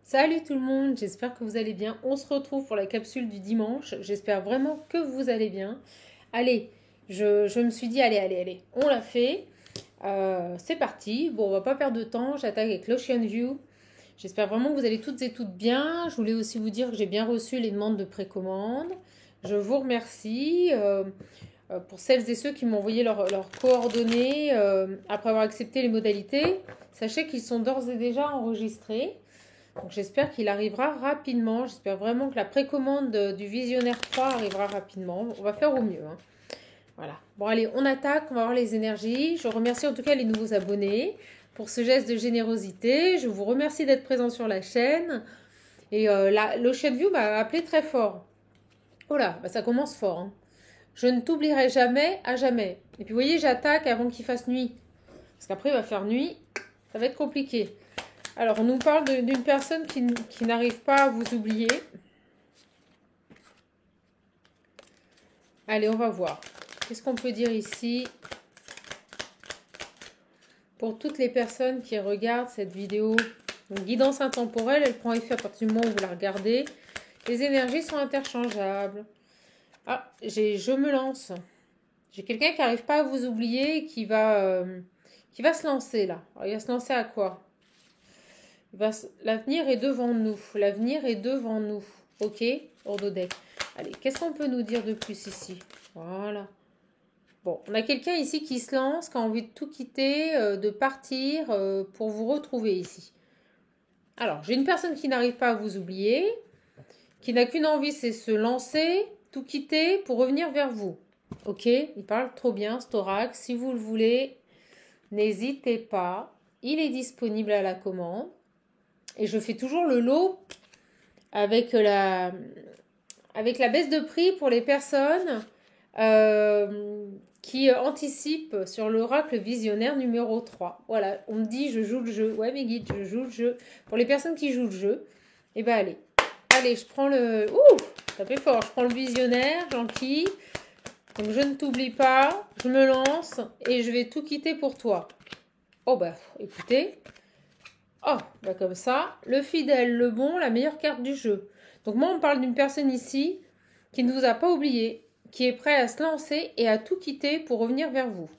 Salut tout le monde, j'espère que vous allez bien. On se retrouve pour la capsule du dimanche. J'espère vraiment que vous allez bien. Allez, je me suis dit, allez, on l'a fait. C'est parti. Bon, on va pas perdre de temps. J'attaque avec l'Ocean View. J'espère vraiment que vous allez toutes et toutes bien. Je voulais aussi vous dire que j'ai bien reçu les demandes de précommande. Je vous remercie pour celles et ceux qui m'ont envoyé leurs coordonnées après avoir accepté les modalités. Sachez qu'ils sont d'ores et déjà enregistrés. Donc j'espère qu'il arrivera rapidement. J'espère vraiment que la précommande du Visionnaire 3 arrivera rapidement. On va faire au mieux, hein. Voilà. Bon allez, on attaque, on va voir les énergies. Je remercie en tout cas les nouveaux abonnés pour ce geste de générosité. Je vous remercie d'être présents sur la chaîne. Et l'Ocean View m'a appelé très fort. Oh là, bah ça commence fort, hein. Je ne t'oublierai jamais, à jamais. Et puis vous voyez, j'attaque avant qu'il fasse nuit. Parce qu'après, il va faire nuit. Ça va être compliqué. Alors, on nous parle d'une personne qui n'arrive pas à vous oublier. Allez, on va voir. Qu'est-ce qu'on peut dire ici pour toutes les personnes qui regardent cette vidéo? Donc, guidance intemporelle, elle prend effet à partir du moment où vous la regardez. Les énergies sont interchangeables. Ah, je me lance. J'ai quelqu'un qui n'arrive pas à vous oublier et qui va se lancer là. Alors, il va se lancer à quoi? L'avenir est devant nous. L'avenir est devant nous. Ok, Ordodeck. Allez, qu'est-ce qu'on peut nous dire de plus ici? Voilà. Bon, on a quelqu'un ici qui se lance, qui a envie de tout quitter, de partir pour vous retrouver ici. Alors, j'ai une personne qui n'arrive pas à vous oublier, qui n'a qu'une envie, c'est se lancer, tout quitter pour revenir vers vous. Ok, il parle trop bien, Storax. Si vous le voulez, n'hésitez pas. Il est disponible à la commande. Et je fais toujours le lot avec la baisse de prix pour les personnes qui anticipent sur l'oracle visionnaire numéro 3. Voilà, on me dit je joue le jeu. Ouais, mes guides, je joue le jeu. Pour les personnes qui jouent le jeu, eh ben allez. Allez, je prends le... Ouh, ça fait fort. Je prends le visionnaire, j'enquille. Donc je ne t'oublie pas, je me lance et je vais tout quitter pour toi. Oh bah, écoutez... Oh, bah comme ça, le fidèle, le bon, la meilleure carte du jeu. Donc moi, on parle d'une personne ici qui ne vous a pas oublié, qui est prêt à se lancer et à tout quitter pour revenir vers vous.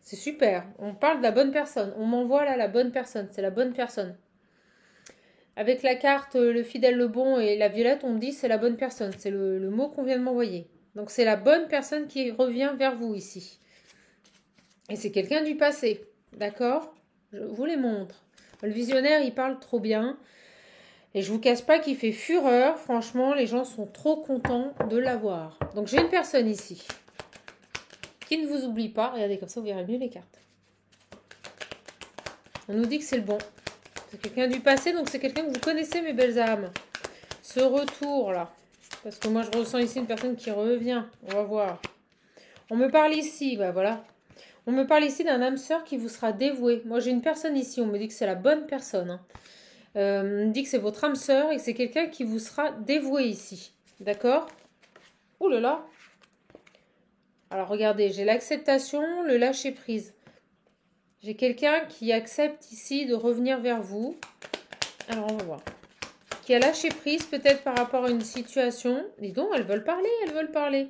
C'est super. On parle de la bonne personne. On m'envoie là la bonne personne. C'est la bonne personne. Avec la carte le fidèle, le bon et la violette, on me dit c'est la bonne personne. C'est le mot qu'on vient de m'envoyer. Donc c'est la bonne personne qui revient vers vous ici. Et c'est quelqu'un du passé. D'accord? Je vous les montre. Le visionnaire, il parle trop bien. Et je vous cache pas qu'il fait fureur. Franchement, les gens sont trop contents de l'avoir. Donc, j'ai une personne ici qui ne vous oublie pas. Regardez, comme ça, vous verrez mieux les cartes. On nous dit que c'est le bon. C'est quelqu'un du passé, donc c'est quelqu'un que vous connaissez, mes belles âmes. Ce retour-là. Parce que moi, je ressens ici une personne qui revient. On va voir. On me parle ici, bah voilà. On me parle ici d'un âme sœur qui vous sera dévoué. Moi, j'ai une personne ici. On me dit que c'est la bonne personne, hein. On me dit que c'est votre âme sœur et que c'est quelqu'un qui vous sera dévoué ici. D'accord? Ouh là là. Alors, regardez, j'ai l'acceptation, le lâcher-prise. J'ai quelqu'un qui accepte ici de revenir vers vous. Alors, on va voir. Qui a lâché prise peut-être par rapport à une situation. Dis donc, elles veulent parler, elles veulent parler.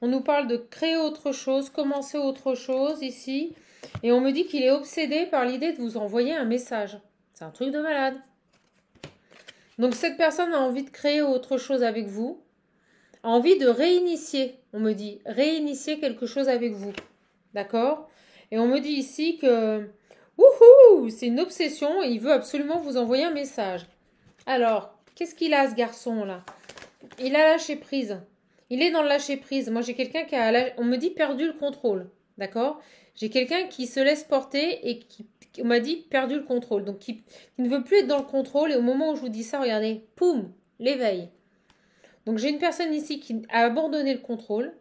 On nous parle de créer autre chose, commencer autre chose ici. Et on me dit qu'il est obsédé par l'idée de vous envoyer un message. C'est un truc de malade. Donc cette personne a envie de créer autre chose avec vous. A envie de réinitier. On me dit réinitier quelque chose avec vous. D'accord? Et on me dit ici que... Wouhou! C'est une obsession et il veut absolument vous envoyer un message. Alors, qu'est-ce qu'il a ce garçon là? Il a lâché prise. Il est dans le lâcher prise. Moi, j'ai quelqu'un qui a, on me dit, perdu le contrôle. D'accord? J'ai quelqu'un qui se laisse porter et on m'a dit, perdu le contrôle. Donc, qui ne veut plus être dans le contrôle. Et au moment où je vous dis ça, regardez, poum, l'éveil. Donc, j'ai une personne ici qui a abandonné le contrôle,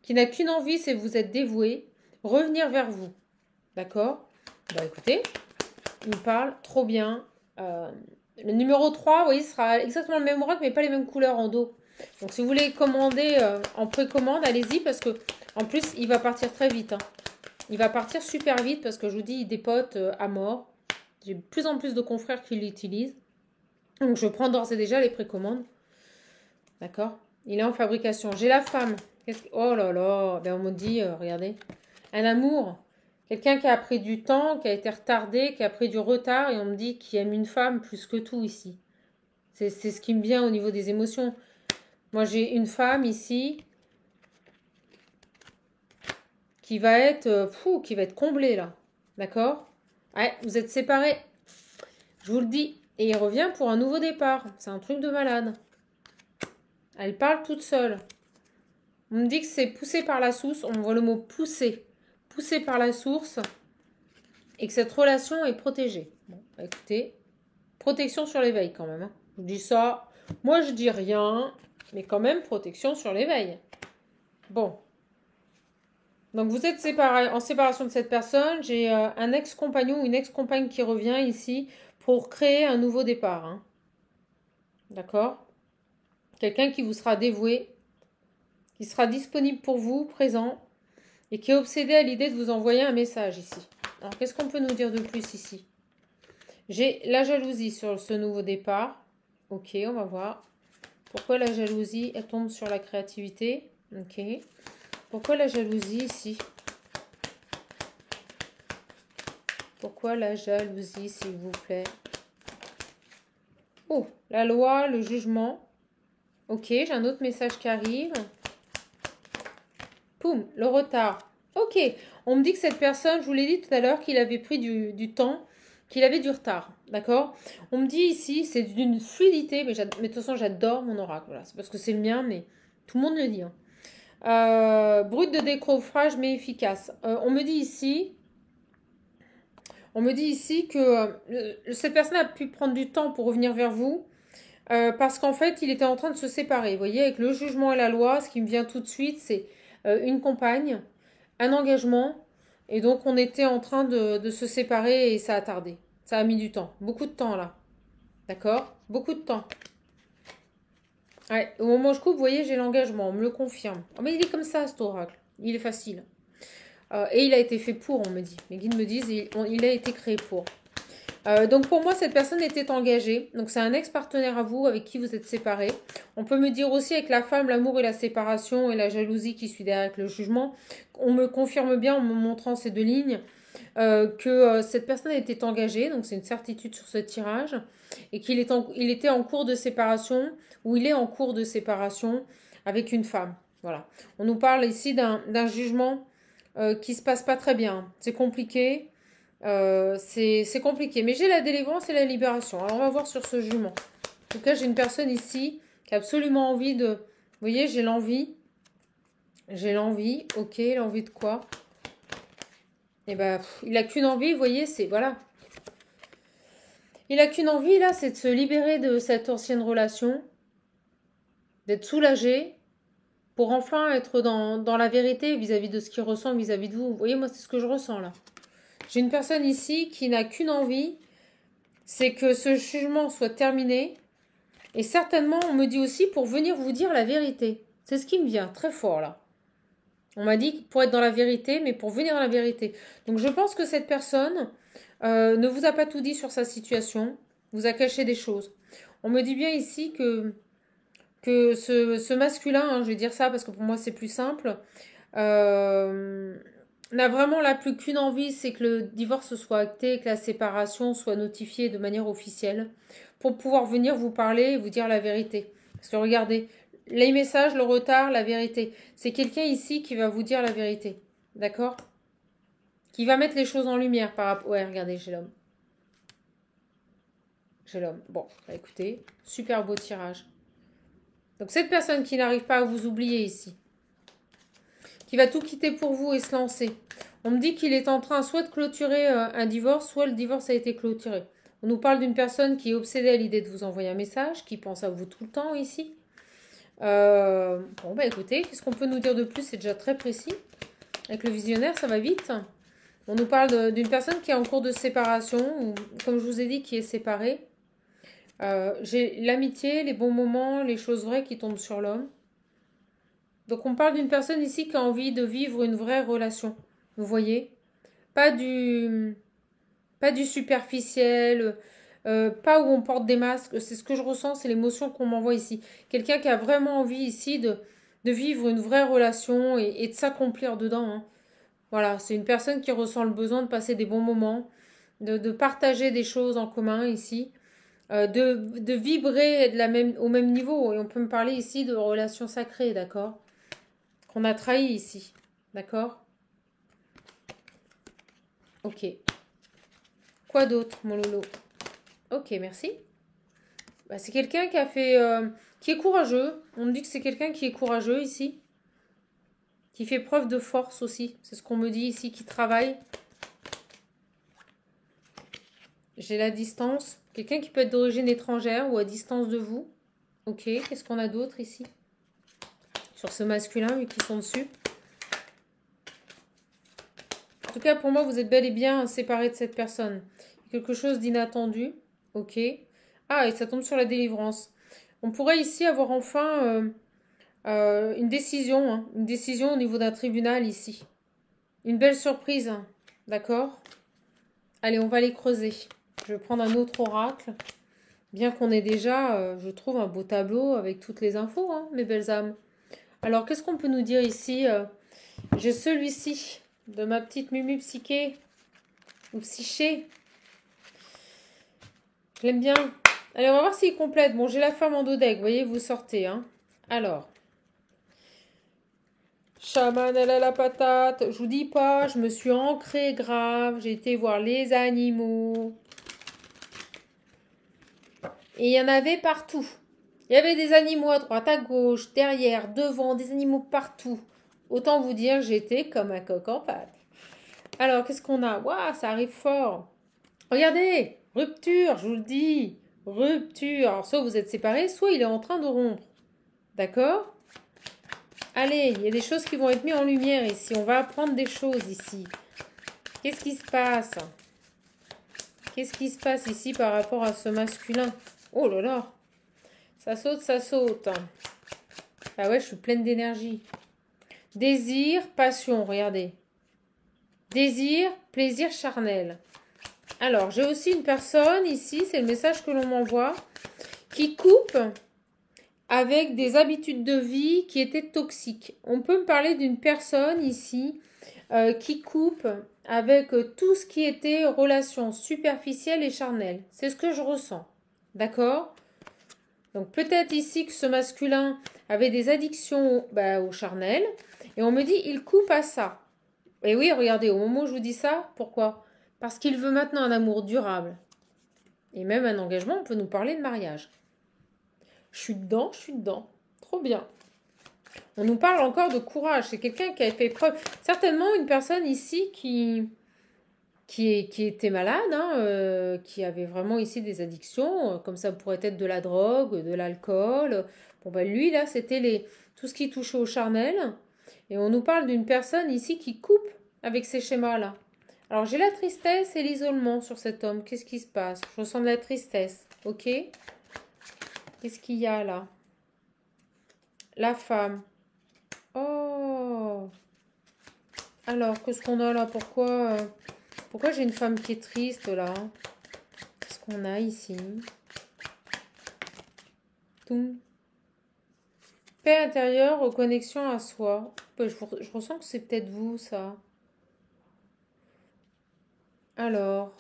qui n'a qu'une envie, c'est vous êtes dévoué, revenir vers vous. D'accord? Bah, écoutez, il me parle trop bien. Le numéro 3, vous voyez, sera exactement le même oracle, mais pas les mêmes couleurs en dos. Donc, si vous voulez commander en précommande, allez-y, parce que en plus, il va partir très vite, hein. Il va partir super vite, parce que je vous dis, il dépote à mort. J'ai de plus en plus de confrères qui l'utilisent. Donc, je prends d'ores et déjà les précommandes. D'accord? Il est en fabrication. J'ai la femme. Oh là là. Ben, on me dit, regardez. Un amour. Quelqu'un qui a pris du temps, qui a été retardé, qui a pris du retard. Et on me dit qu'il aime une femme plus que tout ici. C'est ce qui me vient au niveau des émotions. Moi, j'ai une femme ici qui va être qui va être comblée là. D'accord? Ouais, vous êtes séparés. Je vous le dis. Et il revient pour un nouveau départ. C'est un truc de malade. Elle parle toute seule. On me dit que c'est poussé par la source. On me voit le mot pousser. Poussé par la source. Et que cette relation est protégée. Bon, bah écoutez. Protection sur l'éveil quand même. Hein. Je dis ça. Moi, je dis rien. Mais quand même, protection sur l'éveil. Bon. Donc, vous êtes en séparation de cette personne. J'ai un ex-compagnon ou une ex-compagne qui revient ici pour créer un nouveau départ. Hein. D'accord? Quelqu'un qui vous sera dévoué, qui sera disponible pour vous, présent, et qui est obsédé à l'idée de vous envoyer un message ici. Alors, qu'est-ce qu'on peut nous dire de plus ici? J'ai la jalousie sur ce nouveau départ. Ok, on va voir. Pourquoi la jalousie, elle tombe sur la créativité? Ok. Pourquoi la jalousie ici? Pourquoi la jalousie, s'il vous plaît? Oh, la loi, le jugement. Ok, j'ai un autre message qui arrive. Poum, le retard. Ok, on me dit que cette personne, je vous l'ai dit tout à l'heure, qu'il avait pris du temps, qu'il avait du retard. D'accord? On me dit ici, c'est d'une fluidité, mais de toute façon, j'adore mon oracle. Voilà, c'est parce que c'est le mien, mais tout le monde le dit. Hein. Brut de décoffrage, mais efficace. On me dit ici que cette personne a pu prendre du temps pour revenir vers vous. Parce qu'en fait, il était en train de se séparer. Vous voyez, avec le jugement et la loi, ce qui me vient tout de suite, c'est une compagne, un engagement. Et donc, on était en train de se séparer et ça a tardé. Ça a mis du temps. Beaucoup de temps, là. D'accord? Beaucoup de temps. Ouais, au moment où je coupe, vous voyez, j'ai l'engagement. On me le confirme. Oh, mais il est comme ça, cet oracle. Il est facile. Et il a été fait pour, on me dit. Mes guides me disent, il a été créé pour. Donc pour moi, cette personne était engagée. Donc c'est un ex-partenaire à vous avec qui vous êtes séparés. On peut me dire aussi avec la femme, l'amour et la séparation et la jalousie qui suit derrière avec le jugement. On me confirme bien en me montrant ces deux lignes que cette personne était engagée. Donc c'est une certitude sur ce tirage. Et qu'il était en cours de séparation ou il est en cours de séparation avec une femme. Voilà. On nous parle ici d'un jugement qui se passe pas très bien. C'est compliqué. C'est compliqué. Mais j'ai la délivrance et la libération. Alors, on va voir sur ce jugement. En tout cas, j'ai une personne ici qui a absolument envie de... Vous voyez, j'ai l'envie. J'ai l'envie. Ok, l'envie de quoi? Eh ben, il a qu'une envie, vous voyez, c'est... Voilà. Il a qu'une envie, là, c'est de se libérer de cette ancienne relation. D'être soulagé. Pour enfin être dans la vérité vis-à-vis de ce qu'il ressent vis-à-vis de vous. Vous voyez, moi, c'est ce que je ressens, là. J'ai une personne ici qui n'a qu'une envie, c'est que ce jugement soit terminé. Et certainement, on me dit aussi pour venir vous dire la vérité. C'est ce qui me vient très fort là. On m'a dit pour être dans la vérité, mais pour venir dans la vérité. Donc je pense que cette personne ne vous a pas tout dit sur sa situation, vous a caché des choses. On me dit bien ici que ce masculin, hein, je vais dire ça parce que pour moi c'est plus simple, n'a vraiment la plus qu'une envie, c'est que le divorce soit acté, que la séparation soit notifiée de manière officielle, pour pouvoir venir vous parler et vous dire la vérité. Parce que regardez, les messages, le retard, la vérité. C'est quelqu'un ici qui va vous dire la vérité. D'accord? Qui va mettre les choses en lumière par rapport... Ouais, regardez, j'ai l'homme. J'ai l'homme. Bon, bah écoutez, super beau tirage. Donc cette personne qui n'arrive pas à vous oublier ici, qui va tout quitter pour vous et se lancer. On me dit qu'il est en train soit de clôturer un divorce, soit le divorce a été clôturé. On nous parle d'une personne qui est obsédée à l'idée de vous envoyer un message, qui pense à vous tout le temps ici. Bon, bah écoutez, qu'est-ce qu'on peut nous dire de plus? C'est déjà très précis. Avec le visionnaire, ça va vite. On nous parle d'une personne qui est en cours de séparation, ou comme je vous ai dit, qui est séparée. J'ai l'amitié, les bons moments, les choses vraies qui tombent sur l'homme. Donc on parle d'une personne ici qui a envie de vivre une vraie relation. Vous voyez? Pas du superficiel, pas où on porte des masques. C'est ce que je ressens, c'est l'émotion qu'on m'envoie ici. Quelqu'un qui a vraiment envie ici de vivre une vraie relation et de s'accomplir dedans. Hein. Voilà, c'est une personne qui ressent le besoin de passer des bons moments, de partager des choses en commun ici, de vibrer au même niveau. Et on peut me parler ici de relations sacrées, d'accord? Qu'on a trahi ici, d'accord? Ok. Quoi d'autre, mon loulou? Ok, merci. Bah, c'est quelqu'un qui a fait... qui est courageux. On me dit que c'est quelqu'un qui est courageux ici. Qui fait preuve de force aussi. C'est ce qu'on me dit ici, qui travaille. J'ai la distance. Quelqu'un qui peut être d'origine étrangère ou à distance de vous. Ok, qu'est-ce qu'on a d'autre ici? Sur ce masculin, vu qu'ils sont dessus. En tout cas, pour moi, vous êtes bel et bien séparés de cette personne. Quelque chose d'inattendu. Ok. Ah, et ça tombe sur la délivrance. On pourrait ici avoir enfin une décision. Hein, une décision au niveau d'un tribunal ici. Une belle surprise. Hein, d'accord? Allez, on va les creuser. Je vais prendre un autre oracle. Bien qu'on ait déjà, je trouve, un beau tableau avec toutes les infos, hein, mes belles âmes. Alors, qu'est-ce qu'on peut nous dire ici? J'ai celui-ci de ma petite Mumu Psyché ou Psyché. Je l'aime bien. Allez, on va voir s'il complète. Bon, j'ai la femme en dos deck. Vous voyez, vous sortez. Hein. Alors. Chaman, elle a la patate. Je vous dis pas, je me suis ancrée grave. J'ai été voir les animaux. Et il y en avait partout. Il y avait des animaux à droite, à gauche, derrière, devant, des animaux partout. Autant vous dire, j'étais comme un coq en pâte. Alors, qu'est-ce qu'on a? Waouh, ça arrive fort. Regardez, rupture, je vous le dis. Rupture. Alors, soit vous êtes séparés, soit il est en train de rompre. D'accord? Allez, il y a des choses qui vont être mises en lumière ici. On va apprendre des choses ici. Qu'est-ce qui se passe? Qu'est-ce qui se passe ici par rapport à ce masculin? Oh là là. Ça saute, ça saute. Ah ouais, je suis pleine d'énergie. Désir, passion, regardez. Désir, plaisir charnel. Alors, j'ai aussi une personne ici, c'est le message que l'on m'envoie, qui coupe avec des habitudes de vie qui étaient toxiques. On peut me parler d'une personne ici qui coupe avec tout ce qui était relations superficielles et charnelles. C'est ce que je ressens. D'accord? Donc peut-être ici que ce masculin avait des addictions au charnel. Et on me dit, il coupe à ça. Et oui, regardez, au moment où je vous dis ça, pourquoi? Parce qu'il veut maintenant un amour durable. Et même un engagement, on peut nous parler de mariage. Je suis dedans, je suis dedans. Trop bien. On nous parle encore de courage. C'est quelqu'un qui a fait preuve. Certainement une personne ici qui était malade, hein, qui avait vraiment ici des addictions, comme ça pourrait être de la drogue, de l'alcool. Bon, ben lui, là, c'était tout ce qui touchait au charnel. Et on nous parle d'une personne ici qui coupe avec ces schémas-là. Alors, j'ai la tristesse et l'isolement sur cet homme. Qu'est-ce qui se passe? Je ressens de la tristesse. Ok? Qu'est-ce qu'il y a là? La femme. Oh! Alors, qu'est-ce qu'on a là? Pourquoi j'ai une femme qui est triste là? Qu'est-ce qu'on a ici? Toum. Paix intérieure, reconnexion à soi. Je ressens que c'est peut-être vous, ça. Alors,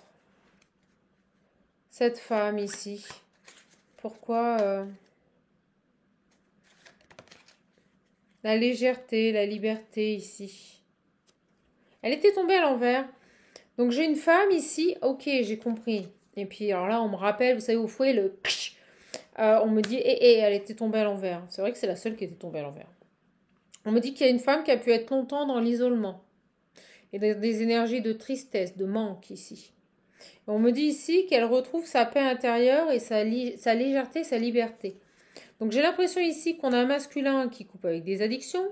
cette femme ici. Pourquoi la légèreté, la liberté ici. Elle était tombée à l'envers. Donc j'ai une femme ici. Ok, j'ai compris. Et puis alors là, on me rappelle, vous savez, au fouet, on me dit, elle était tombée à l'envers. C'est vrai que c'est la seule qui était tombée à l'envers. On me dit qu'il y a une femme qui a pu être longtemps dans l'isolement. Et des énergies de tristesse, de manque ici. Et on me dit ici qu'elle retrouve sa paix intérieure et sa légèreté, sa liberté. Donc j'ai l'impression ici qu'on a un masculin qui coupe avec des addictions,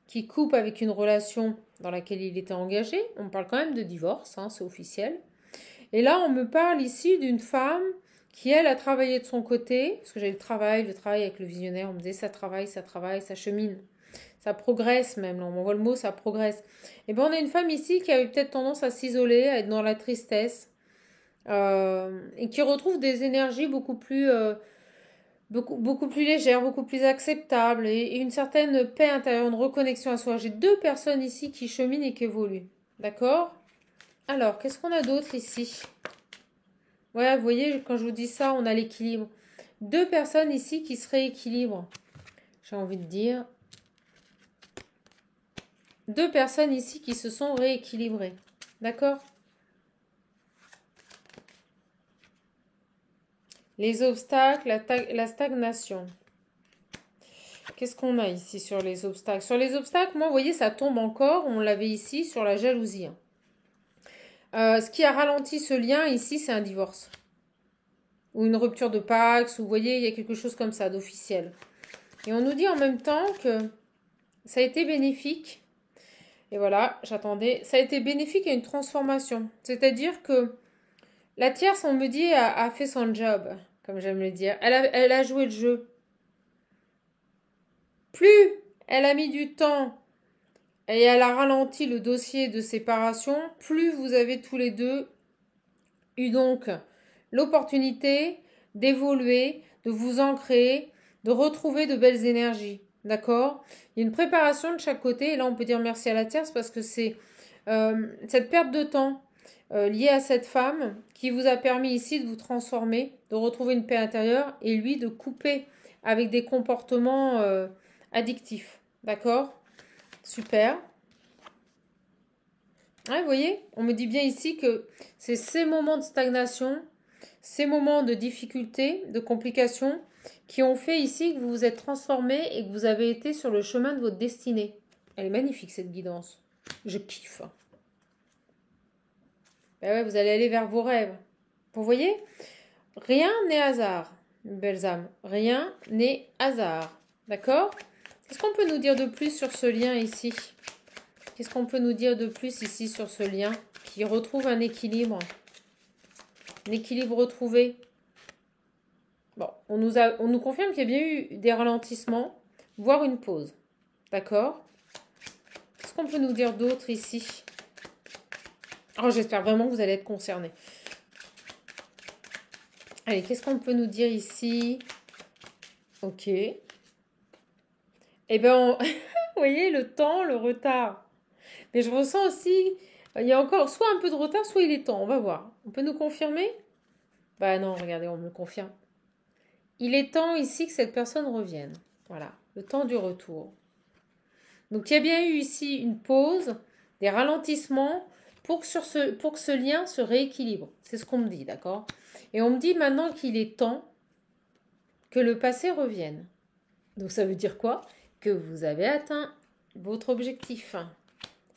qui coupe avec une relation dans laquelle il était engagé. On parle quand même de divorce, hein, c'est officiel. Et là, on me parle ici d'une femme qui, elle, a travaillé de son côté, parce que j'ai le travail avec le visionnaire, on me disait ça travaille, ça chemine, ça progresse même, là, on m'envoie le mot, ça progresse. Et bien, on a une femme ici qui avait peut-être tendance à s'isoler, à être dans la tristesse, et qui retrouve des énergies beaucoup plus légères, beaucoup plus acceptables et une certaine paix intérieure, une reconnexion à soi. J'ai deux personnes ici qui cheminent et qui évoluent. D'accord? Alors, qu'est-ce qu'on a d'autre ici? Ouais, vous voyez, quand je vous dis ça, on a l'équilibre. Deux personnes ici qui se rééquilibrent. J'ai envie de dire. Deux personnes ici qui se sont rééquilibrées. D'accord? Les obstacles, la stagnation. Qu'est-ce qu'on a ici sur les obstacles? Sur les obstacles, moi, vous voyez, ça tombe encore. On l'avait ici sur la jalousie. Ce qui a ralenti ce lien ici, c'est un divorce. Ou une rupture de Pax. Ou vous voyez, il y a quelque chose comme ça, d'officiel. Et on nous dit en même temps que ça a été bénéfique. Et voilà, j'attendais. Ça a été bénéfique à une transformation. C'est-à-dire que la tierce, on me dit, a fait son job, comme j'aime le dire. Elle a joué le jeu. Plus elle a mis du temps et elle a ralenti le dossier de séparation, plus vous avez tous les deux eu donc l'opportunité d'évoluer, de vous ancrer, de retrouver de belles énergies. D'accord? Il y a une préparation de chaque côté. Et là, on peut dire merci à la tierce parce que c'est cette perte de temps liée à cette femme qui vous a permis ici de vous transformer, de retrouver une paix intérieure et lui de couper avec des comportements addictifs. D'accord? Super. Ouais, vous voyez, on me dit bien ici que c'est ces moments de stagnation, ces moments de difficulté, de complications, qui ont fait ici que vous vous êtes transformé et que vous avez été sur le chemin de votre destinée. Elle est magnifique cette guidance. Je kiffe. Ben ouais, vous allez aller vers vos rêves. Vous voyez, rien n'est hasard, belles âmes. Rien n'est hasard. D'accord? Qu'est-ce qu'on peut nous dire de plus sur ce lien ici? Qu'est-ce qu'on peut nous dire de plus ici sur ce lien qui retrouve un équilibre? Un équilibre retrouvé. Bon, on nous confirme qu'il y a bien eu des ralentissements, voire une pause. D'accord? Qu'est-ce qu'on peut nous dire d'autre ici? Oh, j'espère vraiment que vous allez être concernés. Allez, qu'est-ce qu'on peut nous dire ici? Ok. Eh bien, vous voyez, le temps, le retard. Mais je ressens aussi, il y a encore soit un peu de retard, soit il est temps. On va voir. On peut nous confirmer? Bah non, regardez, on me le confirme. Il est temps ici que cette personne revienne. Voilà, le temps du retour. Donc il y a bien eu ici une pause, des ralentissements pour que ce lien se rééquilibre. C'est ce qu'on me dit, d'accord? Et on me dit maintenant qu'il est temps que le passé revienne. Donc ça veut dire quoi? Que vous avez atteint votre objectif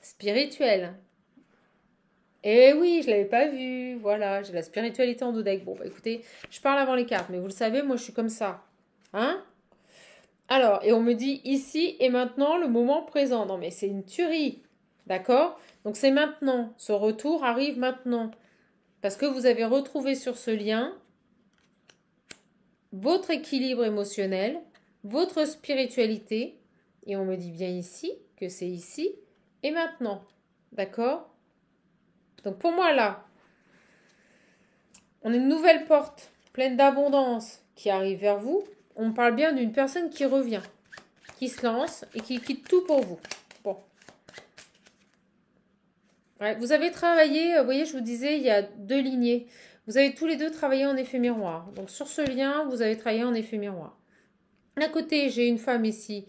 spirituel. Eh oui, je ne l'avais pas vu. Voilà, j'ai la spiritualité en dos deck. Bon, bah écoutez, je parle avant les cartes, mais vous le savez, moi je suis comme ça. Hein? Alors, et on me dit ici et maintenant le moment présent. Non, mais c'est une tuerie. D'accord? Donc c'est maintenant. Ce retour arrive maintenant. Parce que vous avez retrouvé sur ce lien votre équilibre émotionnel, votre spiritualité. Et on me dit bien ici que c'est ici et maintenant. D'accord? Donc pour moi là, on a une nouvelle porte pleine d'abondance qui arrive vers vous. On parle bien d'une personne qui revient, qui se lance et qui quitte tout pour vous. Bon. Ouais, vous avez travaillé, vous voyez, je vous disais, il y a deux lignées. Vous avez tous les deux travaillé en effet miroir. Donc sur ce lien, vous avez travaillé en effet miroir. D'un côté, j'ai une femme ici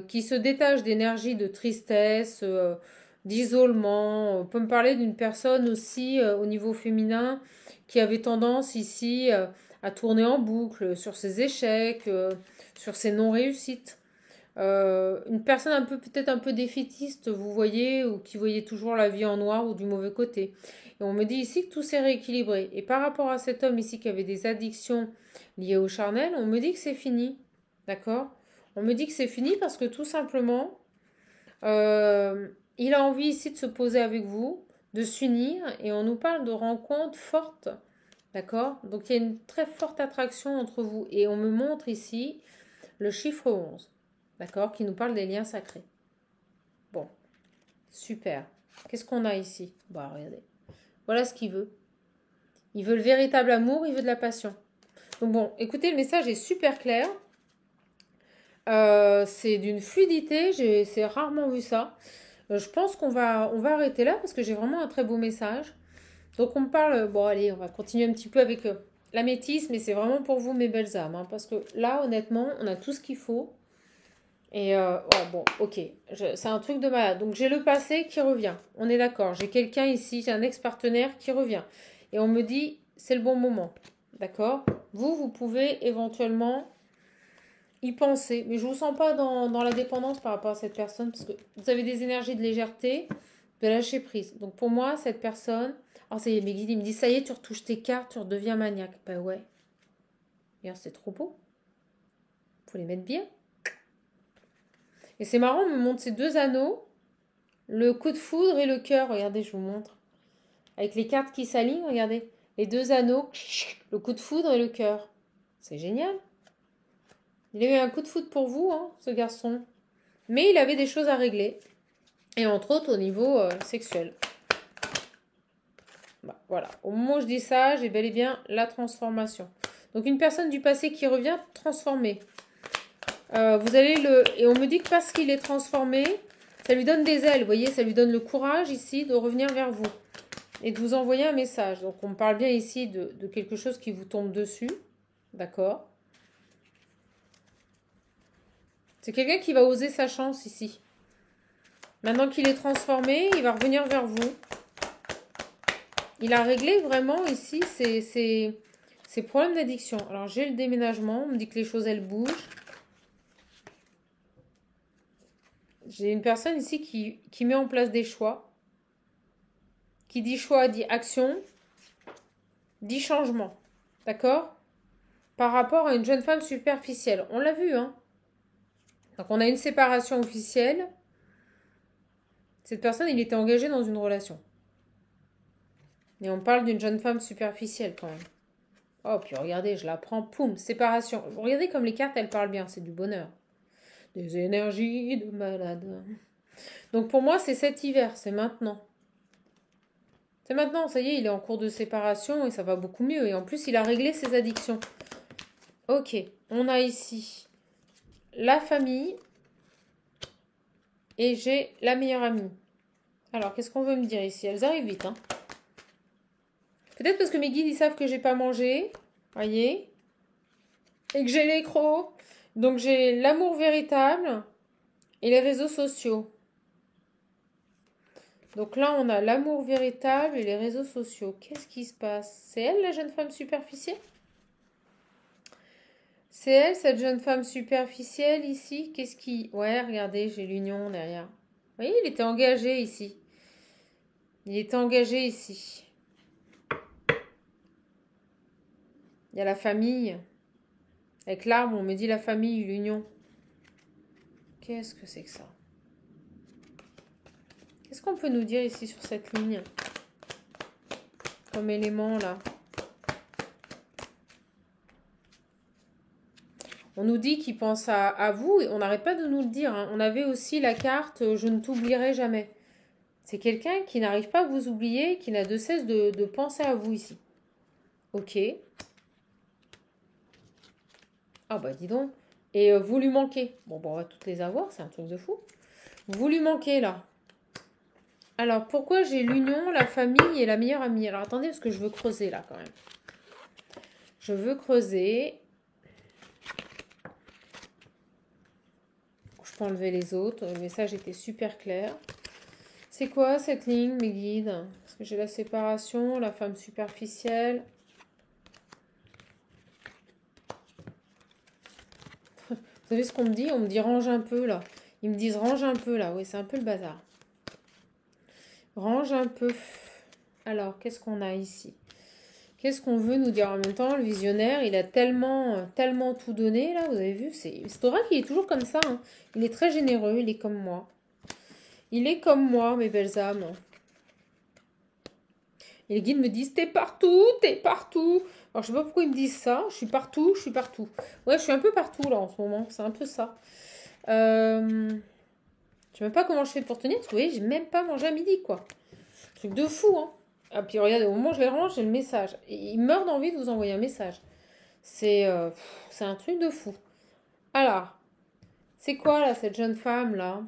qui se détache d'énergie de tristesse, d'isolement. On peut me parler d'une personne aussi au niveau féminin qui avait tendance ici à tourner en boucle sur ses échecs, sur ses non-réussites. Une personne un peu peut-être un peu défaitiste, vous voyez, ou qui voyait toujours la vie en noir ou du mauvais côté. Et on me dit ici que tout s'est rééquilibré. Et par rapport à cet homme ici qui avait des addictions liées au charnel, on me dit que c'est fini. D'accord? On me dit que c'est fini parce que tout simplement, il a envie ici de se poser avec vous, de s'unir, et on nous parle de rencontres fortes. D'accord? Donc il y a une très forte attraction entre vous. Et on me montre ici le chiffre 11. D'accord? Qui nous parle des liens sacrés. Bon, super. Qu'est-ce qu'on a ici? Bah, regardez. Voilà ce qu'il veut. Il veut le véritable amour, il veut de la passion. Donc bon, écoutez, le message est super clair. C'est d'une fluidité, c'est rarement vu ça. Je pense on va arrêter là parce que j'ai vraiment un très beau message. Donc on me parle, bon allez, on va continuer un petit peu avec la métisse, mais c'est vraiment pour vous mes belles âmes. Hein, parce que là, honnêtement, on a tout ce qu'il faut. Et ouais, bon, ok, c'est un truc de malade. Donc j'ai le passé qui revient, on est d'accord. J'ai quelqu'un ici, j'ai un ex-partenaire qui revient. Et on me dit, c'est le bon moment, d'accord? Vous pouvez éventuellement y penser. Mais je ne vous sens pas dans la dépendance par rapport à cette personne, parce que vous avez des énergies de légèreté, de lâcher prise. Donc pour moi, cette personne... Alors ça y est, mes guides, ils me disent, ça y est, tu retouches tes cartes, tu redeviens maniaque. Ben ouais. Regarde, c'est trop beau. Faut les mettre bien. Et c'est marrant, on me montre ces deux anneaux, le coup de foudre et le cœur. Regardez, je vous montre. Avec les cartes qui s'alignent, regardez. Les deux anneaux, le coup de foudre et le cœur. C'est génial. Il a eu un coup de foudre pour vous, hein, ce garçon. Mais il avait des choses à régler. Et entre autres au niveau sexuel. Bah, voilà. Au moment où je dis ça, j'ai bel et bien la transformation. Donc une personne du passé qui revient transformée. Vous allez et on me dit que parce qu'il est transformé, ça lui donne des ailes, vous voyez, ça lui donne le courage ici de revenir vers vous et de vous envoyer un message. Donc on me parle bien ici de quelque chose qui vous tombe dessus, d'accord? C'est quelqu'un qui va oser sa chance ici. Maintenant qu'il est transformé, il va revenir vers vous. Il a réglé vraiment ici ses problèmes d'addiction. Alors j'ai le déménagement, on me dit que les choses elles bougent. J'ai une personne ici qui met en place des choix. Qui dit choix, dit action, dit changement. D'accord? Par rapport à une jeune femme superficielle. On l'a vu, hein? Donc on a une séparation officielle. Cette personne, il était engagé dans une relation. Et on parle d'une jeune femme superficielle quand même. Oh, puis regardez, je la prends, poum, séparation. Regardez comme les cartes, elles parlent bien, c'est du bonheur. Des énergies de malade. Donc pour moi, c'est cet hiver, c'est maintenant. C'est maintenant, ça y est, il est en cours de séparation et ça va beaucoup mieux. Et en plus, il a réglé ses addictions. Ok, on a ici la famille et j'ai la meilleure amie. Alors, qu'est-ce qu'on veut me dire ici? Elles arrivent vite, hein. Peut-être parce que mes guides, ils savent que j'ai pas mangé, voyez, et que j'ai les crocs. Donc, j'ai l'amour véritable et les réseaux sociaux. Donc là, on a l'amour véritable et les réseaux sociaux. Qu'est-ce qui se passe? C'est elle, la jeune femme superficielle? C'est elle, cette jeune femme superficielle ici? Qu'est-ce qui... Ouais, regardez, j'ai l'union derrière. Vous voyez, il était engagé ici. Il était engagé ici. Il y a la famille. Avec l'arbre, on me dit la famille, l'union. Qu'est-ce que c'est que ça? Qu'est-ce qu'on peut nous dire ici sur cette ligne? Comme élément, là. On nous dit qu'il pense à vous et on n'arrête pas de nous le dire. Hein. On avait aussi la carte « Je ne t'oublierai jamais ». C'est quelqu'un qui n'arrive pas à vous oublier, qui n'a de cesse de penser à vous ici. Ok. Ah bah dis donc. Et vous lui manquez. Bon, on va toutes les avoir, c'est un truc de fou. Vous lui manquez là. Alors, pourquoi j'ai l'union, la famille et la meilleure amie? Alors, attendez, parce que je veux creuser là quand même. Je veux creuser. Je peux enlever les autres. Le message était super clair. C'est quoi cette ligne, mes guides? Parce que j'ai la séparation, la femme superficielle. Vous savez ce qu'on me dit? On me dit range un peu là. Ils me disent range un peu là. Oui, c'est un peu le bazar. Range un peu. Alors, qu'est-ce qu'on a ici? Qu'est-ce qu'on veut nous dire? En même temps, le visionnaire, il a tellement tout donné là. Vous avez vu? C'est oracle, il est toujours comme ça. Hein. Il est très généreux. Il est comme moi. Il est comme moi, mes belles âmes. Et les guides me disent, t'es partout, t'es partout. Alors, je sais pas pourquoi ils me disent ça. Je suis partout, je suis partout. Ouais, je suis un peu partout, là, en ce moment. C'est un peu ça. Je sais même pas comment je fais pour tenir. Parce que, vous voyez, j'ai même pas mangé à midi, quoi. Truc de fou, hein. Ah, puis regardez, au moment où je les range, j'ai le message. Et il meurt d'envie de vous envoyer un message. C'est un truc de fou. Alors, c'est quoi là, cette jeune femme là?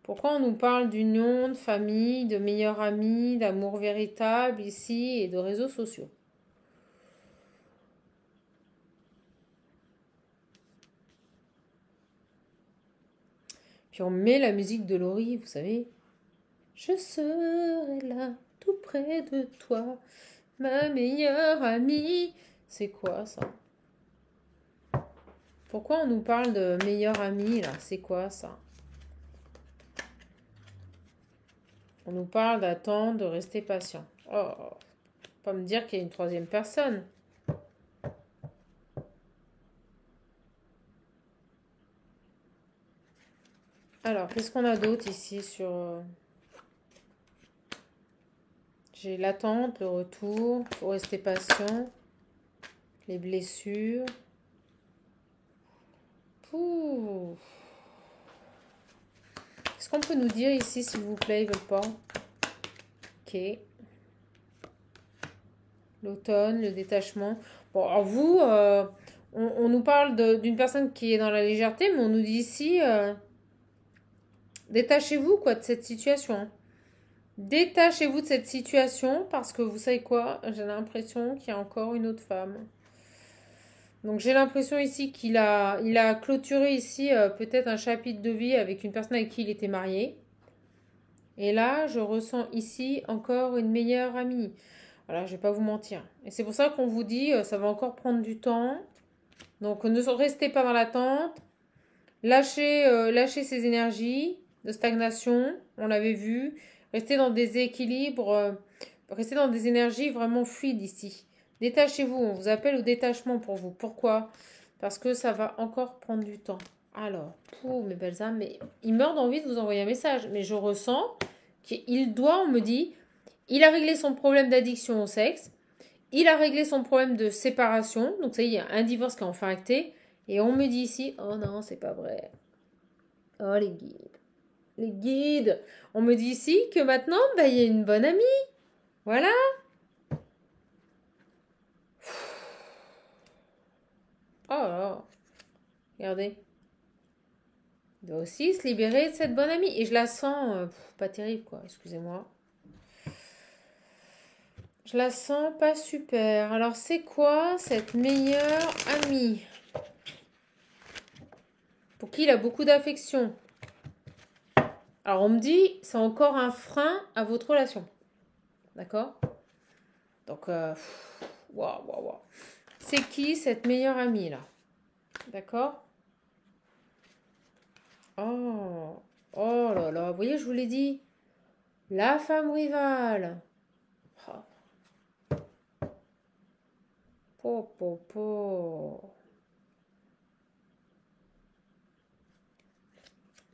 Pourquoi on nous parle d'union, de famille, de meilleurs amis, d'amour véritable ici et de réseaux sociaux? Puis on met la musique de Laurie, vous savez. Je serai là, tout près de toi, ma meilleure amie. C'est quoi ça? Pourquoi on nous parle de meilleure amie là? C'est quoi ça? On nous parle d'attendre, de rester patient. Oh, pas me dire qu'il y a une troisième personne. Alors, qu'est-ce qu'on a d'autre ici sur... J'ai l'attente, le retour, faut rester patient, les blessures. Pouh. Qu'est-ce qu'on peut nous dire ici, s'il vous plaît, ils veulent pas? Ok. L'automne, le détachement. Bon, alors vous, on nous parle d'une personne qui est dans la légèreté, mais on nous dit ici, détachez-vous quoi de cette situation. Hein. Détachez-vous de cette situation parce que vous savez quoi, j'ai l'impression qu'il y a encore une autre femme. Donc j'ai l'impression ici il a clôturé ici peut-être un chapitre de vie avec une personne avec qui il était marié. Et là, je ressens ici encore une meilleure amie. Voilà, je vais pas vous mentir. Et c'est pour ça qu'on vous dit, ça va encore prendre du temps. Donc ne restez pas dans l'attente. Lâchez ces énergies de stagnation, on l'avait vu. Restez dans des équilibres, restez dans des énergies vraiment fluides ici. Détachez-vous, on vous appelle au détachement pour vous. Pourquoi? Parce que ça va encore prendre du temps. Alors, pour mes belles âmes, mais il meurt d'envie de vous envoyer un message. Mais je ressens qu'il doit, on me dit, il a réglé son problème d'addiction au sexe. Il a réglé son problème de séparation. Donc ça y est, il y a un divorce qui est enfin acté. Et on me dit ici, oh non, c'est pas vrai. Oh les guides. Les guides. On me dit ici que maintenant, bah, il y a une bonne amie. Voilà. Oh là là. Regardez. Il doit aussi se libérer de cette bonne amie. Et je la sens pas terrible, quoi. Excusez-moi. Je la sens pas super. Alors, c'est quoi cette meilleure amie? Pour qui il a beaucoup d'affection. Alors, on me dit, c'est encore un frein à votre relation. D'accord? Donc, waouh, waouh, waouh. C'est qui cette meilleure amie, là? D'accord? Oh, oh là là, vous voyez, je vous l'ai dit. La femme rivale. Oh, po, po, po.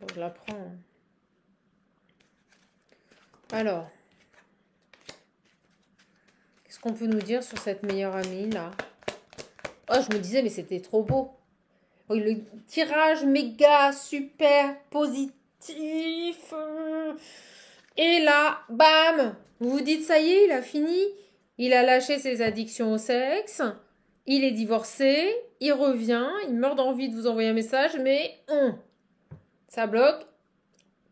Bon, je la prends. Alors, qu'est-ce qu'on peut nous dire sur cette meilleure amie, là? Oh, je me disais, mais c'était trop beau. Oh, le tirage méga super positif. Et là, bam, vous vous dites, ça y est, il a fini. Il a lâché ses addictions au sexe. Il est divorcé. Il revient. Il meurt d'envie de vous envoyer un message, mais ça bloque.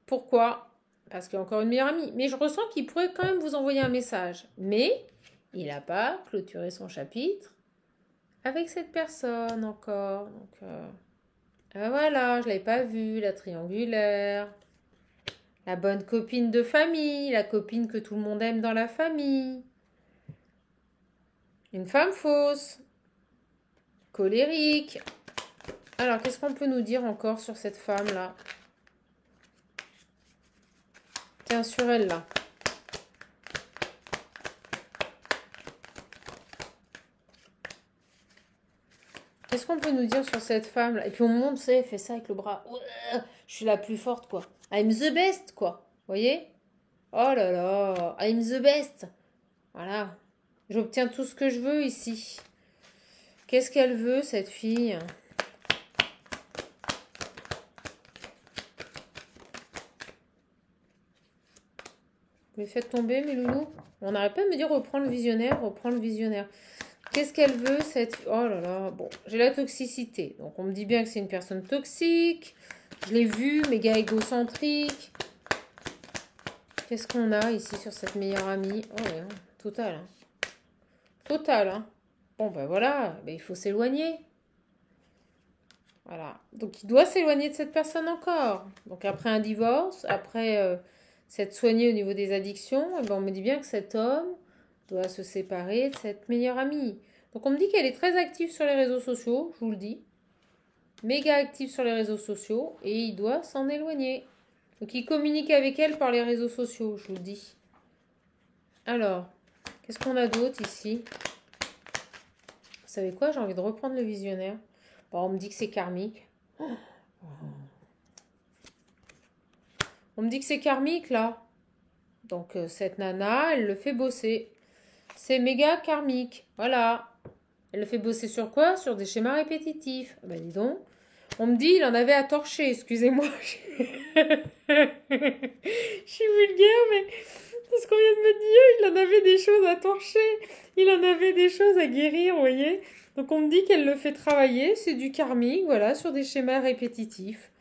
Pourquoi? Parce qu'il y a encore une meilleure amie. Mais je ressens qu'il pourrait quand même vous envoyer un message. Mais il n'a pas clôturé son chapitre avec cette personne encore. Donc, voilà, je ne l'avais pas vue, la triangulaire. La bonne copine de famille, la copine que tout le monde aime dans la famille. Une femme fausse, colérique. Alors, qu'est-ce qu'on peut nous dire encore sur cette femme-là? Tiens, sur elle, là. Qu'est-ce qu'on peut nous dire sur cette femme-là? Et puis on monte, vous savez, elle fait ça avec le bras. Je suis la plus forte, quoi. I'm the best, quoi. Vous voyez? Oh là là, I'm the best. Voilà. J'obtiens tout ce que je veux ici. Qu'est-ce qu'elle veut, cette fille? Vous Mais faites tomber, mes loulous. On n'arrête pas de me dire reprends le visionnaire, reprends le visionnaire. Qu'est-ce qu'elle veut, cette... Oh là là, bon, j'ai la toxicité. Donc, on me dit bien que c'est une personne toxique. Je l'ai vu, méga égocentrique. Qu'est-ce qu'on a ici sur cette meilleure amie? Oh, ouais, total. Hein. Total, hein. Bon, ben voilà, ben, il faut s'éloigner. Voilà. Donc, il doit s'éloigner de cette personne encore. Donc, après un divorce, après s'être soigné au niveau des addictions, eh ben, on me dit bien que cet homme doit se séparer de cette meilleure amie. Donc, on me dit qu'elle est très active sur les réseaux sociaux, je vous le dis. Méga active sur les réseaux sociaux. Et il doit s'en éloigner. Donc, il communique avec elle par les réseaux sociaux, je vous le dis. Alors, qu'est-ce qu'on a d'autre ici? Vous savez quoi? J'ai envie de reprendre le visionnaire. Bon, on me dit que c'est karmique. On me dit que c'est karmique, là. Donc, cette nana, elle le fait bosser. C'est méga karmique. Voilà. Elle le fait bosser sur quoi? Sur des schémas répétitifs. Ah bah, dis donc. On me dit, il en avait à torcher. Excusez-moi. Je suis vulgaire, mais c'est ce qu'on vient de me dire. Il en avait des choses à torcher. Il en avait des choses à guérir, vous voyez. Donc, on me dit qu'elle le fait travailler. C'est du karmique, voilà, sur des schémas répétitifs.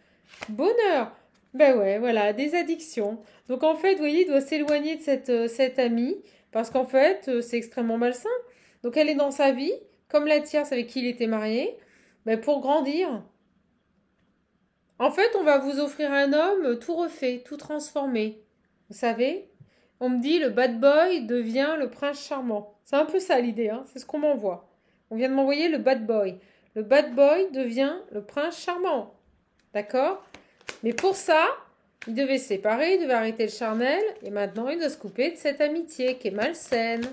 Bonheur. Ben ouais, voilà, des addictions. Donc, en fait, vous voyez, il doit s'éloigner de cette amie. Parce qu'en fait, c'est extrêmement malsain. Donc, elle est dans sa vie, comme la tierce avec qui il était marié, ben, pour grandir. En fait, on va vous offrir un homme tout refait, tout transformé. Vous savez? On me dit le bad boy devient le prince charmant. C'est un peu ça l'idée, hein? C'est ce qu'on m'envoie. On vient de m'envoyer le bad boy. Le bad boy devient le prince charmant. D'accord? Mais pour ça, il devait se séparer, il devait arrêter le charnel. Et maintenant, il doit se couper de cette amitié qui est malsaine.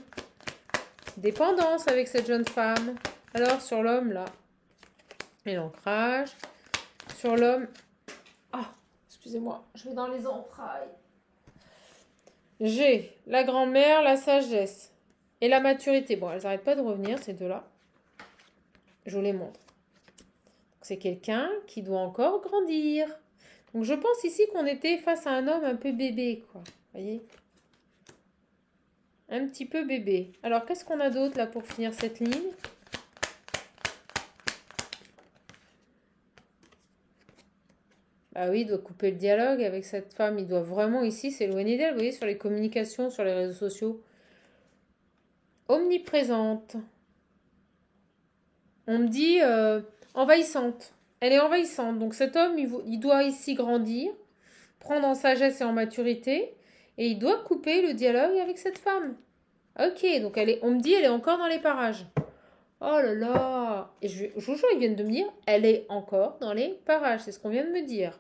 Dépendance avec cette jeune femme. Alors, sur l'homme, là. Et l'ancrage. Sur l'homme. Ah, excusez-moi, je vais dans les entrailles. J'ai la grand-mère, la sagesse et la maturité. Bon, elles n'arrêtent pas de revenir, ces deux-là. Je vous les montre. C'est quelqu'un qui doit encore grandir. Donc, je pense ici qu'on était face à un homme un peu bébé, quoi. Vous voyez? Un petit peu bébé. Alors, qu'est-ce qu'on a d'autre, là, pour finir cette ligne? Ah oui, il doit couper le dialogue avec cette femme. Il doit vraiment ici s'éloigner d'elle. Vous voyez, sur les communications, sur les réseaux sociaux. Omniprésente. On me dit envahissante. Elle est envahissante. Donc cet homme, il doit ici grandir, prendre en sagesse et en maturité. Et il doit couper le dialogue avec cette femme. Ok, donc on me dit elle est encore dans les parages. Oh là là. Et je vous jure, ils viennent de me dire elle est encore dans les parages. C'est ce qu'on vient de me dire.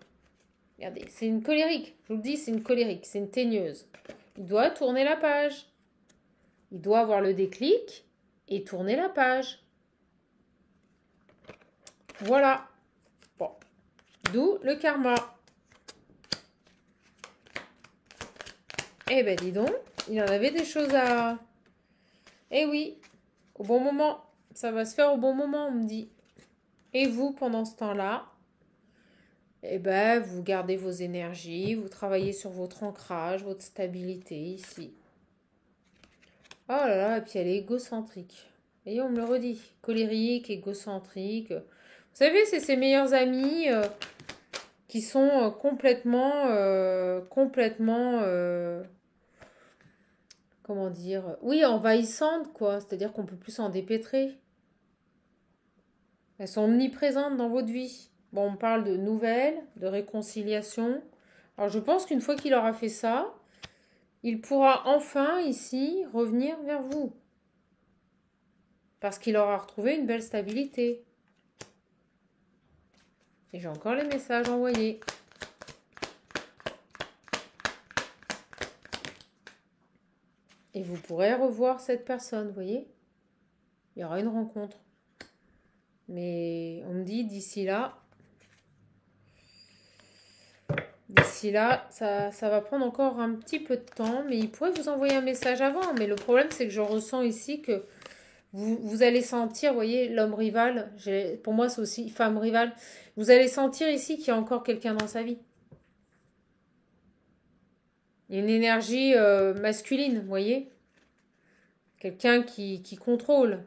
Regardez, c'est une colérique. Je vous le dis, c'est une colérique. C'est une teigneuse. Il doit tourner la page. Il doit avoir le déclic et tourner la page. Voilà. Bon. D'où le karma. Eh ben, dis donc, il en avait des choses à... Eh oui, au bon moment. Ça va se faire au bon moment, on me dit. Et vous, pendant ce temps-là, eh ben, vous gardez vos énergies, vous travaillez sur votre ancrage, votre stabilité ici. Oh là là, et puis elle est égocentrique. Et on me le redit. Colérique, égocentrique. Vous savez, c'est ses meilleurs amis qui sont complètement, comment dire, oui, envahissantes, quoi. C'est-à-dire qu'on peut plus s'en dépêtrer. Elles sont omniprésentes dans votre vie. Bon, on parle de nouvelles, de réconciliation. Alors, je pense qu'une fois qu'il aura fait ça, il pourra enfin, ici, revenir vers vous. Parce qu'il aura retrouvé une belle stabilité. Et j'ai encore les messages envoyés. Et vous pourrez revoir cette personne, vous voyez? Il y aura une rencontre. Mais on me dit d'ici là, ça va prendre encore un petit peu de temps. Mais il pourrait vous envoyer un message avant. Mais le problème, c'est que je ressens ici que vous allez sentir, vous voyez, l'homme rival. Pour moi, c'est aussi femme rivale. Vous allez sentir ici qu'il y a encore quelqu'un dans sa vie. Une énergie masculine, vous voyez? Quelqu'un qui contrôle,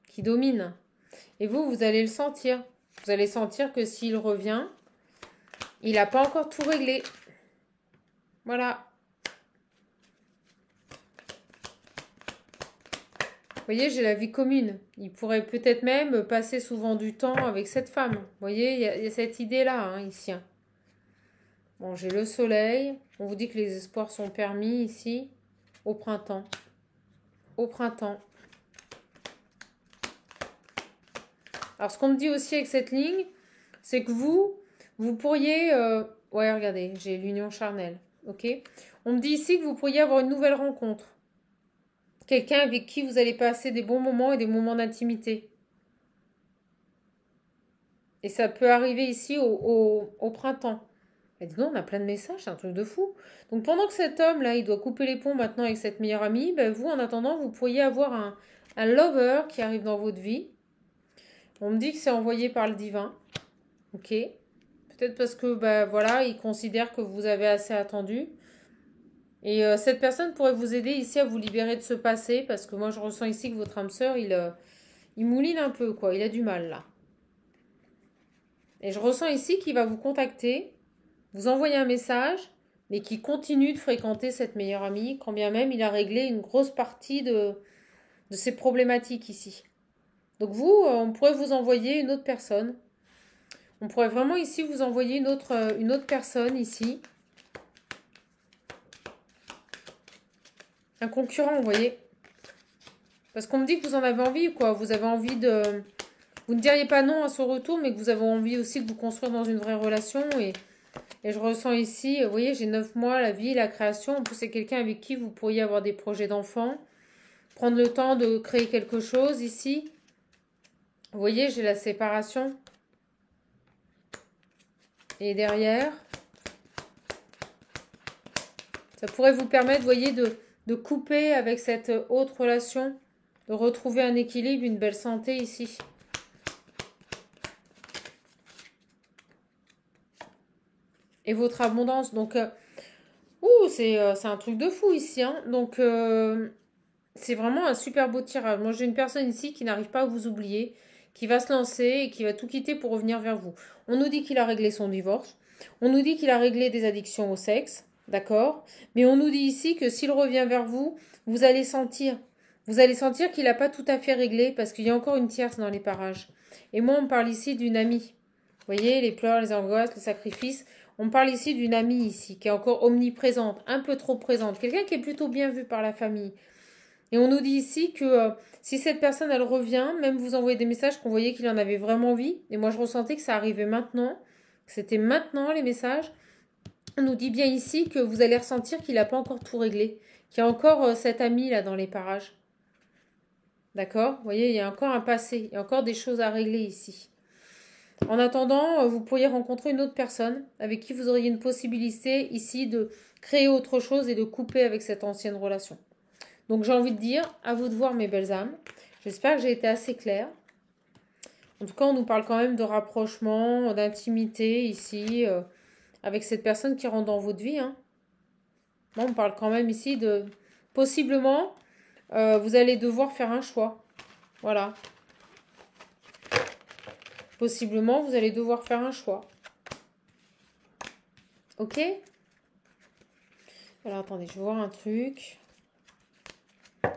qui domine. Et vous, vous allez le sentir. Vous allez sentir que s'il revient, il n'a pas encore tout réglé. Voilà. Vous voyez, j'ai la vie commune. Il pourrait peut-être même passer souvent du temps avec cette femme. Vous voyez, il y a cette idée-là, hein, ici. Bon, j'ai le soleil. On vous dit que les espoirs sont permis ici, au printemps. Au printemps. Alors, ce qu'on me dit aussi avec cette ligne, c'est que vous pourriez... Ouais, regardez, j'ai l'union charnelle. Ok. On me dit ici que vous pourriez avoir une nouvelle rencontre. Quelqu'un avec qui vous allez passer des bons moments et des moments d'intimité. Et ça peut arriver ici au printemps. Et dis donc, on a plein de messages, c'est un truc de fou. Donc pendant que cet homme-là, il doit couper les ponts maintenant avec cette meilleure amie, ben vous, en attendant, vous pourriez avoir un lover qui arrive dans votre vie. On me dit que c'est envoyé par le divin. Ok. Peut-être parce que, ben voilà, il considère que vous avez assez attendu. Et cette personne pourrait vous aider ici à vous libérer de ce passé, parce que moi, je ressens ici que votre âme sœur, il mouline un peu, quoi. Il a du mal, là. Et je ressens ici qu'il va vous contacter, vous envoyer un message, mais qui continue de fréquenter cette meilleure amie, quand bien même il a réglé une grosse partie de ses problématiques ici. Donc vous, on pourrait vous envoyer une autre personne. On pourrait vraiment ici vous envoyer une autre personne ici. Un concurrent, vous voyez. Parce qu'on me dit que vous en avez envie, quoi. Vous avez envie de... Vous ne diriez pas non à son retour, mais que vous avez envie aussi de vous construire dans une vraie relation. Et je ressens ici, vous voyez, j'ai 9 mois, la vie, la création. En plus, c'est quelqu'un avec qui vous pourriez avoir des projets d'enfants. Prendre le temps de créer quelque chose ici. Vous voyez, j'ai la séparation. Et derrière, ça pourrait vous permettre, vous voyez, de couper avec cette autre relation, de retrouver un équilibre, une belle santé ici. Et votre abondance. Donc, c'est un truc de fou ici. Hein. Donc, c'est vraiment un super beau tirage. Moi, j'ai une personne ici qui n'arrive pas à vous oublier, qui va se lancer et qui va tout quitter pour revenir vers vous. On nous dit qu'il a réglé son divorce. On nous dit qu'il a réglé des addictions au sexe. D'accord? Mais on nous dit ici que s'il revient vers vous, vous allez sentir. Vous allez sentir qu'il n'a pas tout à fait réglé parce qu'il y a encore une tierce dans les parages. Et moi, on me parle ici d'une amie. Vous voyez, les pleurs, les angoisses, le sacrifice. On parle ici d'une amie ici, qui est encore omniprésente, un peu trop présente. Quelqu'un qui est plutôt bien vu par la famille. Et on nous dit ici que si cette personne, elle revient, même vous envoyez des messages qu'on voyait qu'il en avait vraiment envie. Et moi, je ressentais que ça arrivait maintenant. Que c'était maintenant les messages. On nous dit bien ici que vous allez ressentir qu'il n'a pas encore tout réglé. Qu'il y a encore cette amie là dans les parages. D'accord? Vous voyez, il y a encore un passé. Il y a encore des choses à régler ici. En attendant, vous pourriez rencontrer une autre personne avec qui vous auriez une possibilité ici de créer autre chose et de couper avec cette ancienne relation. Donc j'ai envie de dire, à vous de voir mes belles âmes. J'espère que j'ai été assez claire. En tout cas, on nous parle quand même de rapprochement, d'intimité ici, avec cette personne qui rentre dans votre vie. Hein. Bon, on parle quand même ici de... Possiblement, vous allez devoir faire un choix. Voilà. Possiblement, vous allez devoir faire un choix. Ok? Alors, attendez, je vais voir un truc.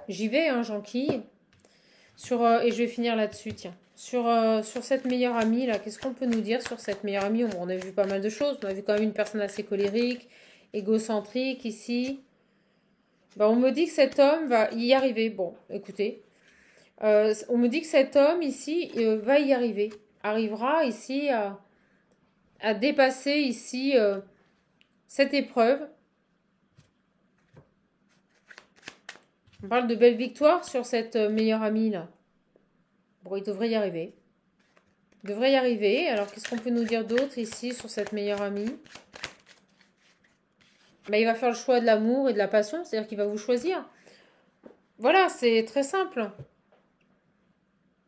J'y vais, hein, j'enquille. Et je vais finir là-dessus, tiens. Sur cette meilleure amie, là, qu'est-ce qu'on peut nous dire sur cette meilleure amie? On a vu pas mal de choses. On a vu quand même une personne assez colérique, égocentrique, ici. Ben, on me dit que cet homme va y arriver. Bon, écoutez. On me dit que cet homme, ici, va y arriver. Arrivera, ici, à dépasser, ici, cette épreuve. On parle de belles victoires sur cette meilleure amie, là. Bon, il devrait y arriver. Il devrait y arriver. Alors, qu'est-ce qu'on peut nous dire d'autre ici sur cette meilleure amie? Ben, il va faire le choix de l'amour et de la passion, c'est-à-dire qu'il va vous choisir. Voilà, c'est très simple.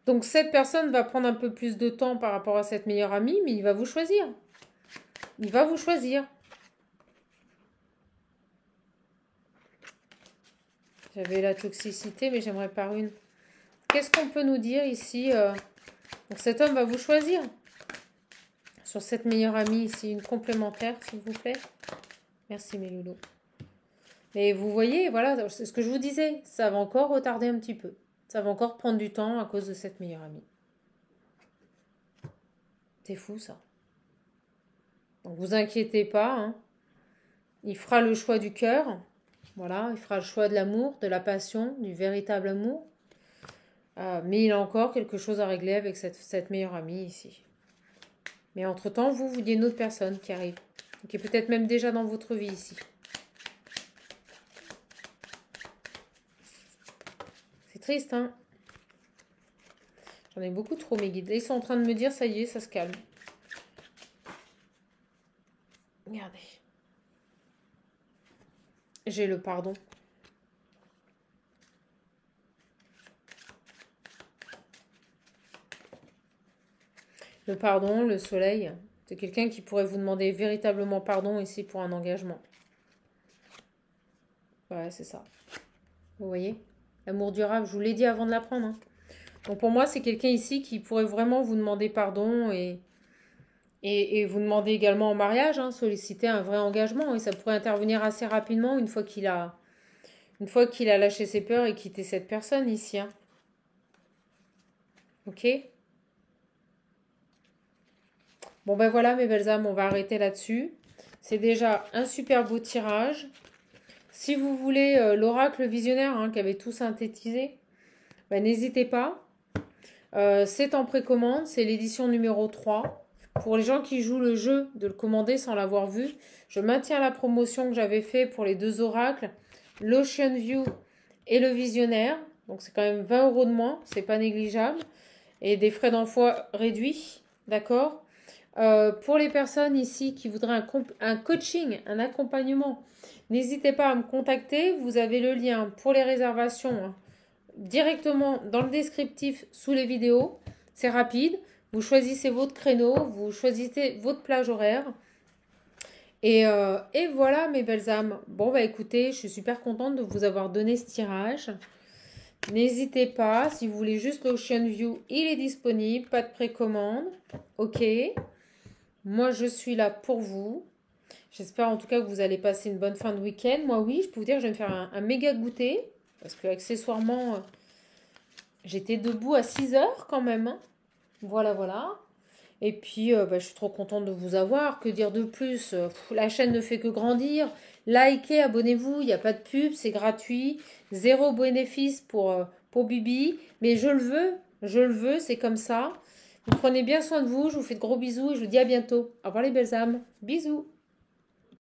Donc, cette personne va prendre un peu plus de temps par rapport à cette meilleure amie, mais il va vous choisir. Il va vous choisir. J'avais la toxicité, mais j'aimerais par une. Qu'est-ce qu'on peut nous dire ici Donc cet homme va vous choisir. Sur cette meilleure amie ici, une complémentaire, s'il vous plaît. Merci mes loulous. Mais vous voyez, voilà, c'est ce que je vous disais. Ça va encore retarder un petit peu. Ça va encore prendre du temps à cause de cette meilleure amie. C'est fou ça. Donc vous inquiétez pas. Hein. Il fera le choix du cœur. Voilà, il fera le choix de l'amour, de la passion, du véritable amour. Mais il a encore quelque chose à régler avec cette meilleure amie ici. Mais entre-temps, vous voyez une autre personne qui arrive. Qui est peut-être même déjà dans votre vie ici. C'est triste, hein? J'en ai beaucoup trop, mes guides. Là, ils sont en train de me dire, ça y est, ça se calme. Regardez. J'ai le pardon. Le pardon, le soleil. C'est quelqu'un qui pourrait vous demander véritablement pardon ici pour un engagement. Ouais, c'est ça. Vous voyez? L'amour durable, je vous l'ai dit avant de l'apprendre. Hein. Donc pour moi, c'est quelqu'un ici qui pourrait vraiment vous demander pardon et vous demander également en mariage, hein, solliciter un vrai engagement. Et ça pourrait intervenir assez rapidement une fois qu'il a lâché ses peurs et quitté cette personne ici. Hein. Ok? Bon ben voilà mes belles âmes, on va arrêter là-dessus. C'est déjà un super beau tirage. Si vous voulez l'oracle visionnaire hein, qui avait tout synthétisé, ben, n'hésitez pas. C'est en précommande, c'est l'édition numéro 3. Pour les gens qui jouent le jeu de le commander sans l'avoir vu, je maintiens la promotion que j'avais fait pour les deux oracles, l'Ocean View et le visionnaire. Donc c'est quand même 20 € de moins, c'est pas négligeable. Et des frais d'envoi réduits, d'accord. Pour les personnes ici qui voudraient un coaching, un accompagnement, n'hésitez pas à me contacter. Vous avez le lien pour les réservations hein, directement dans le descriptif sous les vidéos. C'est rapide. Vous choisissez votre créneau, vous choisissez votre plage horaire. Et voilà mes belles âmes. Bon bah écoutez, je suis super contente de vous avoir donné ce tirage. N'hésitez pas, si vous voulez juste l'Ocean View, il est disponible, pas de précommande. Ok. Moi, je suis là pour vous. J'espère en tout cas que vous allez passer une bonne fin de week-end. Moi, oui, je peux vous dire que je vais me faire un méga goûter. Parce que accessoirement, j'étais debout à 6 heures quand même. Hein. Voilà, voilà. Et puis, je suis trop contente de vous avoir. Que dire de plus? La chaîne ne fait que grandir. Likez, abonnez-vous. Il n'y a pas de pub, c'est gratuit. Zéro bénéfice pour Bibi. Mais je le veux, c'est comme ça. Vous prenez bien soin de vous. Je vous fais de gros bisous et je vous dis à bientôt. Au revoir les belles âmes. Bisous.